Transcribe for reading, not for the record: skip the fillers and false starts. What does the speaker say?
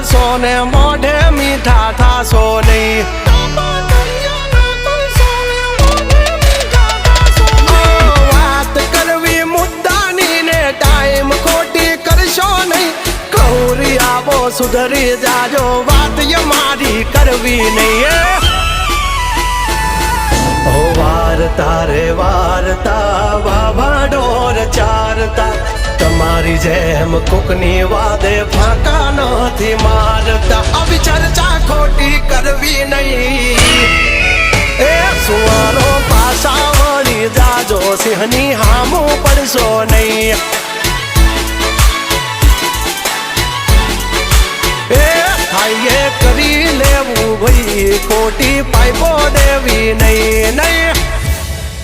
કરશો ને મોઢે મીઠા થાશો નહીં વાત કરવી મુદ્દાની ને ટાઈમ ખોટી કરશો નહીં કૌરી આવો સુધરી જાજો વાત મારી કરવી નહીં વારતા રે વારતા વાવા ડોર ચારતા તમારી જેમ કોકની વાદે ફાંકા નથી મારતા આવી ચર્ચા ખોટી કરવી નહીં એ સુવારો પાછા વળી જાજો સિંહની હામું પડશો નહીં એ હાઈએ કરી લેવું ભાઈ ખોટી પાઇપો દેવી નહીં નહીં